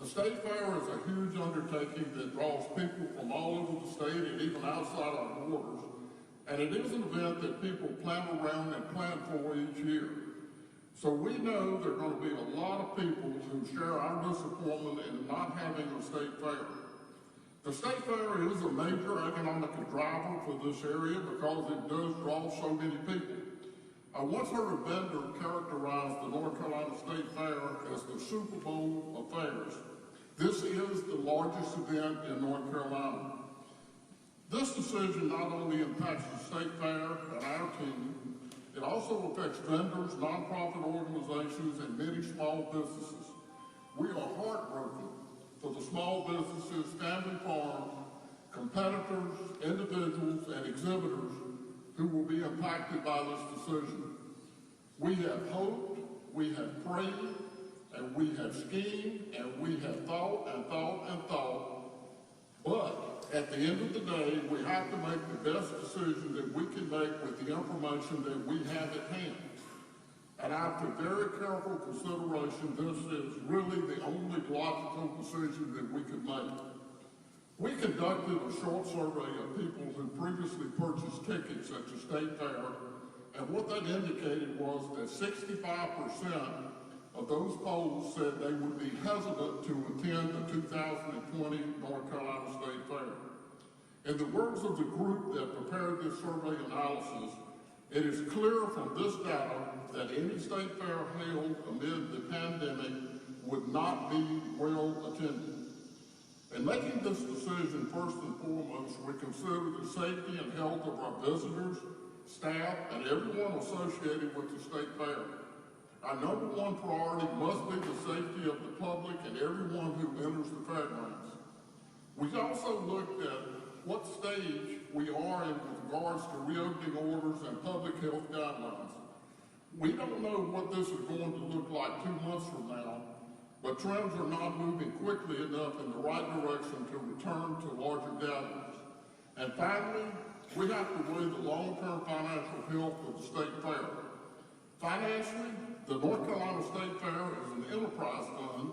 The state fair is a huge undertaking that draws people from all over the state and even outside our borders, and it is an event that people plan around and plan for each year. So we know there are going to be a lot of people who share our disappointment in not having a state fair. The state fair is a major economic driver for this area because it does draw so many people. I once heard a vendor characterize the North Carolina State Fair as the Super Bowl of fairs. This is the largest event in North Carolina. This decision not only impacts the state fair and our team, it also affects vendors, nonprofit organizations, and many small businesses. We are heartbroken for the small businesses, family farms, competitors, individuals, and exhibitors who will be impacted by this decision. We have hoped, we have prayed, and we have schemed, and we have thought and thought and thought, but at the end of the day, we have to make the best decision that we can make with the information that we have at hand. And after very careful consideration, this is really the only logical decision that we could make. We conducted a short survey of people who previously purchased tickets at the state fair, and what that indicated was that 65% of those polls said they would be hesitant to attend the 2020 North Carolina State Fair. In the words of the group that prepared this survey analysis, it is clear from this data that any state fair held amid the pandemic would not be well attended. In making this decision, first and foremost, we consider the safety and health of our visitors, staff, and everyone associated with the state fair. Our number one priority must be the safety of the public and everyone who enters the fairgrounds. We also looked at what stage we are in with regards to reopening orders and public health guidelines. We don't know what this is going to look like 2 months from now, but trends are not moving quickly enough in the right direction to return to larger gatherings. And finally, we have to weigh the long-term financial health of the state fair. Financially, the North Carolina State Fair is an enterprise fund,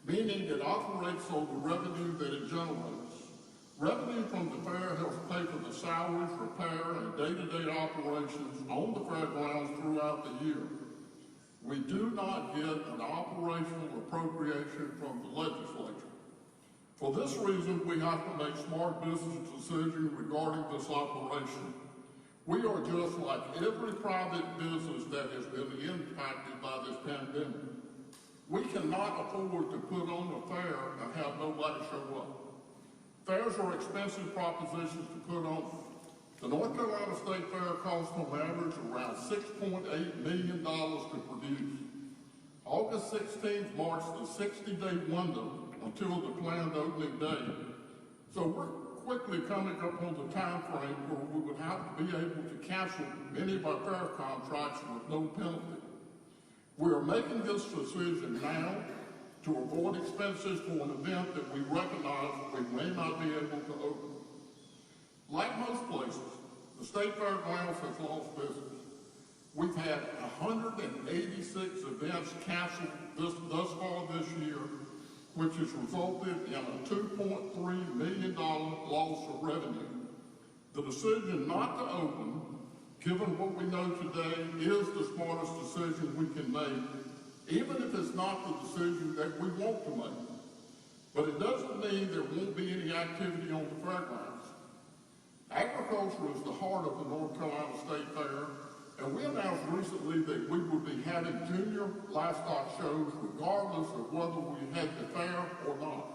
meaning it operates on the revenue that it generates. Revenue from the fair helps pay for the salaries, repair, and day-to-day operations on the fairgrounds throughout the year. We do not get an operational appropriation from the legislature. For this reason, we have to make smart business decisions regarding this operation. We are just like every private business that has been impacted by this pandemic. We cannot afford to put on a fair and have nobody show up. Fairs are expensive propositions to put on. The North Carolina State Fair costs on average around $6.8 million to produce. August 16th marks the 60-day window until the planned opening day. So we're quickly coming up on the time frame where we would have to be able to cancel many of our fair contracts with no penalty. We are making this decision now to avoid expenses for an event that we recognize we may not be able to open. Like most places, the state fairgrounds has lost business. We've had 186 events canceled thus far this year, which has resulted in a $2.3 million loss of revenue. The decision not to open, given what we know today, is the smartest decision we can make, even if it's not the decision that we want to make. But it doesn't mean there won't be any activity on the fairgrounds. Agriculture is the heart of the North Carolina State Fair, and we announced recently that we would be having junior livestock shows regardless of whether we had the fair or not.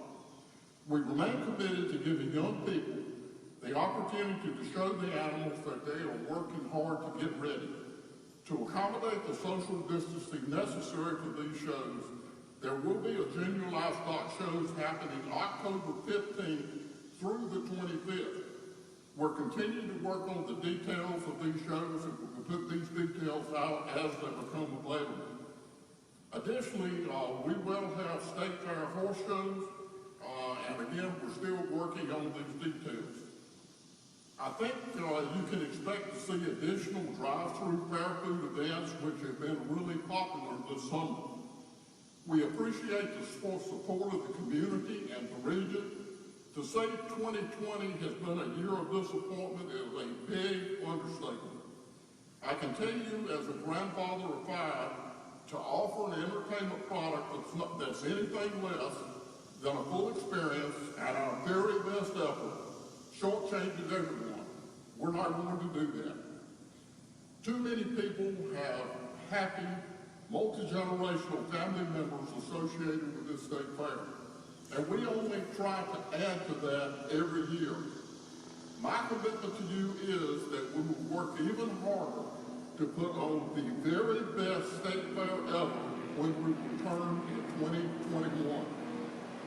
We remain committed to giving young people the opportunity to show the animals that they are working hard to get ready. To accommodate the social distancing necessary for these shows, there will be a junior livestock shows happening October 15th through the 25th. We're continuing to work on the details of these shows, and we'll put these details out as they become available. Additionally, we will have state fair horse shows, and again, we're still working on these details. I think you can expect to see additional drive-through fair food events, which have been really popular this summer. We appreciate the support of the community and the region. To say 2020 has been a year of disappointment is a big understatement. I can tell you as a grandfather of 5, to offer an entertainment product that's anything less than a full experience at our very best effort shortchanges everyone. We're not going to do that. Too many people have happy, multi-generational family members associated with this state fair, and we only try to add to that every year. My commitment to you is that we will work even harder to put on the very best state fair ever when we return in 2021.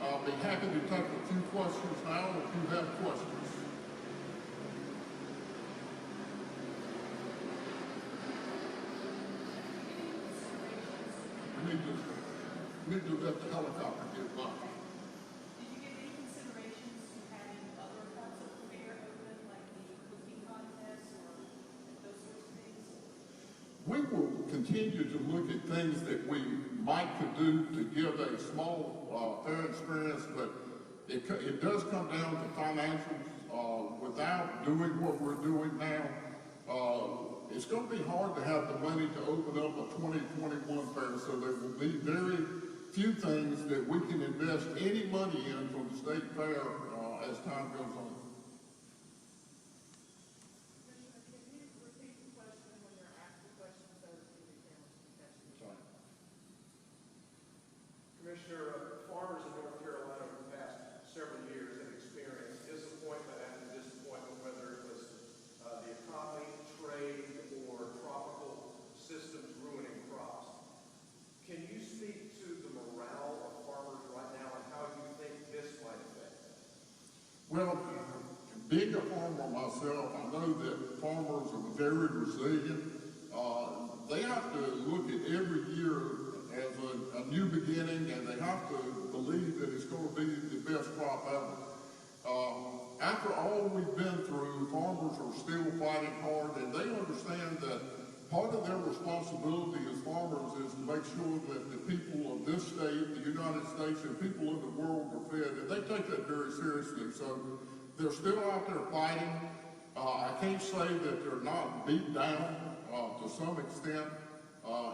I'll be happy to take a few questions now if you have questions. We need to let the helicopter get by. Did you give any considerations to having other parts of the fair open, like the cooking contest or those sorts of things? We will continue to look at things that we might could do to give a small fair experience, but it does come down to financials. Without doing what we're doing now, it's going to be hard to have the money to open up a 2021 fair, so there will be very few things that we can invest any money in from the state fair as time goes on. Commissioner, farmers in North Carolina over the past several years have experienced disappointment after disappointment, whether it was the economy, trade, or tropical systems ruining crops. Can you speak to the morale of farmers right now and how you think this might affect them? Well, being a farmer myself, I know that farmers are very resilient. They have to look at every year as a new beginning, and they have to believe that it's going to be the best crop ever. After all we've been through, farmers are still fighting hard, and they understand that part of their responsibility as farmers is to make sure that the people of this state, the United States, and people in the world are fed, and they take that very seriously. So they're still out there fighting. I can't say that they're not beat down to some extent.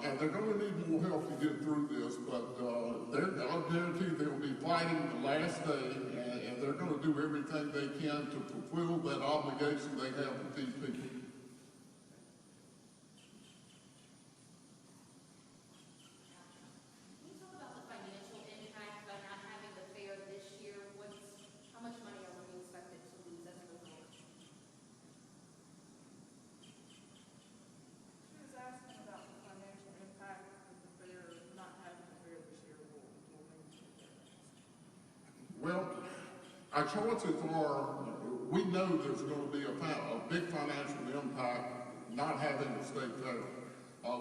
And they're going to need more help to get through this, but I'll guarantee they'll be fighting the last day, and they're going to do everything they can to fulfill that obligation they have with these people. Can you talk about the financial impact by not having the fair this year? How much money are we expected to lose as a result? She was asking about the financial impact of the fair, not having the fair this year will mention that. Well, our choices are, we know there's going to be a big financial impact not having the state fair.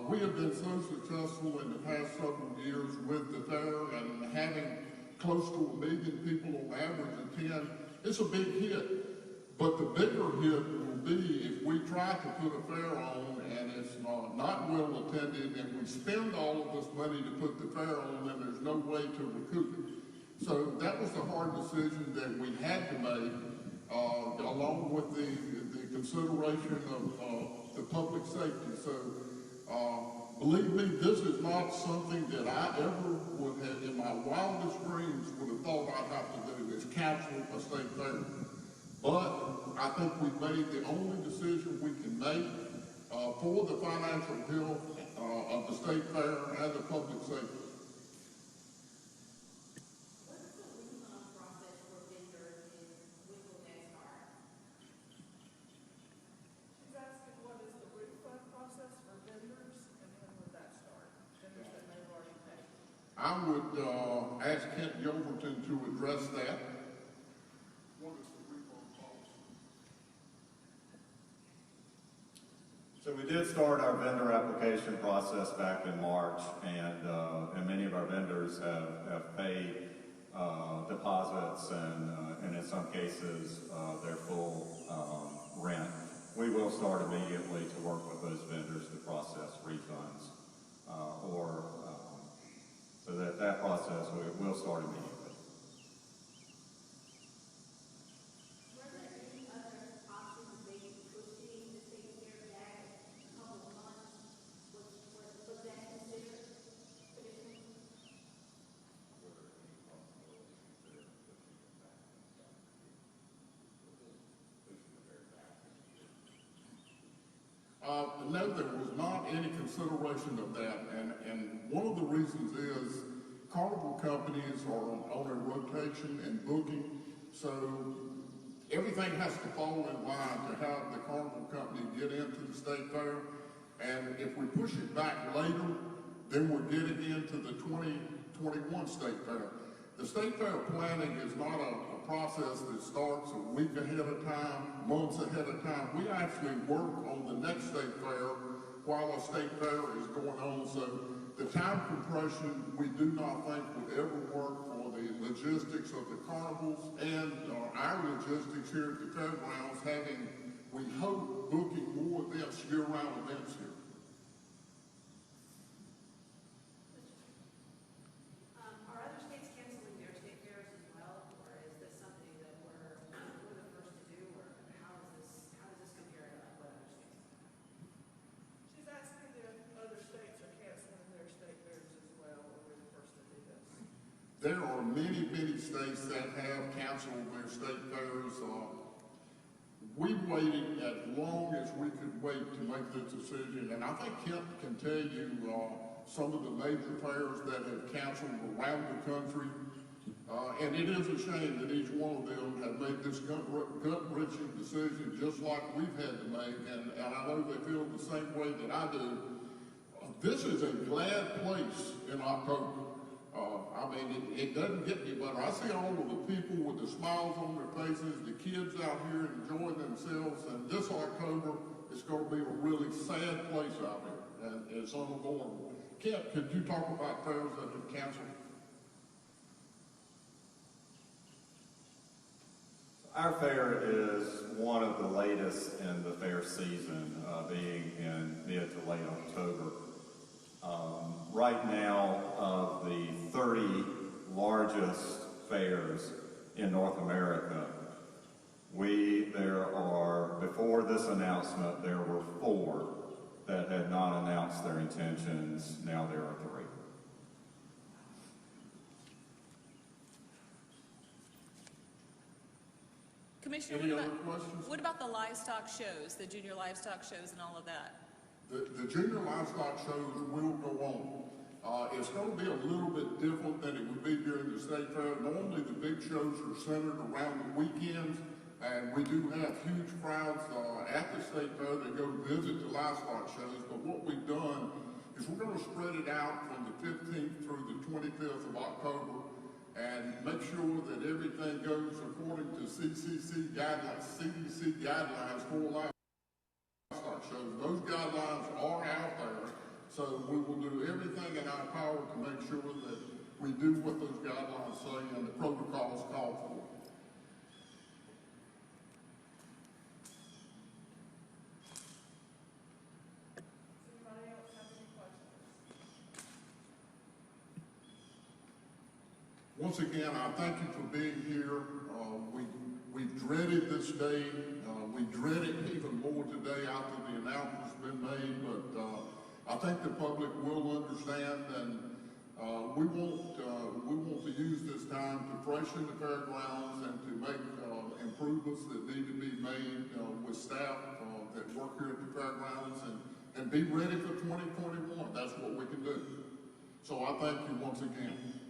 We have been so successful in the past several years with the fair and having close to 1 million people on average attend. It's a big hit, but the bigger hit will be if we try to put a fair on and it's not well attended, and we spend all of this money to put the fair on and there's no way to recoup it. So that was the hard decision that we had to make, along with the consideration of the public safety. So believe me, this is not something that I ever would have, in my wildest dreams, would have thought I'd have to do, is cancel a state fair. But I think we've made the only decision we can make for the financial health of the state fair and the public safety. What is the refund process for vendors in Winkle NASCAR? She's asking what is the refund process for vendors and when would that start? Vendors that may have already paid. I would ask Kent Yelverton to address that. What is the refund policy? So we did start our vendor application process back in March, and many of our vendors have paid deposits and in some cases their full rent. We will start immediately to work with those vendors to process refunds so that that process will start immediately. Were there any other options maybe pushing the state fair back a couple of months? Was that considered traditionally? No, there was not any consideration of that, and one of the reasons is carnival companies are on a rotation and booking, so everything has to fall in line to have the carnival company get into the state fair, and if we push it back later, then we're getting into the 2021 state fair. The state fair planning is not a process that starts a week ahead of time, months ahead of time. We actually work on the next state fair while a state fair is going on. So the time compression we do not think would ever work for the logistics of the carnivals and our logistics here at the fairgrounds, having, we hope, booking more events, year-round events here. Are other states canceling their state fairs as well, or is this something that we're the first to do, or how does this compare to what other states have? She's asking if other states are canceling their state fairs as well, or we're the first to do this. There are many, many states that have canceled their state fairs. We waited as long as we could wait to make this decision, and I think Kent can tell you some of the major fairs that have canceled around the country, and it is a shame that each one of them have made this gut-wrenching decision just like we've had to make, and I know they feel the same way that I do. This is a glad place in October. I mean, it doesn't get any better. I see all of the people with the smiles on their faces, the kids out here enjoying themselves, and this October, it's going to be a really sad place out here, and it's unavoidable. Kent, could you talk about fairs that have canceled? Our fair is one of the latest in the fair season, being in mid to late October. Right now, of the 30 largest fairs in North America, before this announcement, there were 4 that had not announced their intentions. Now there are 3. Commissioner, Any other questions? what about the livestock shows, the junior livestock shows and all of that? The junior livestock shows will go on. It's going to be a little bit different than it would be during the state fair. Normally the big shows are centered around the weekends, and we do have huge crowds at the state fair that go visit the livestock shows. But what we've done is we're going to spread it out from the 15th through the 25th of October and make sure that everything goes according to CDC guidelines for livestock shows. Those guidelines are out there, so we will do everything in our power to make sure that we do what those guidelines say and the protocols call for. Does anybody else have any questions? Once again, I thank you for being here. We've dreaded this day. We dread it even more today after the announcement's been made, but I think the public will understand, and we want to use this time to freshen the fairgrounds and to make improvements that need to be made with staff that work here at the fairgrounds and be ready for 2021. That's what we can do. So I thank you once again.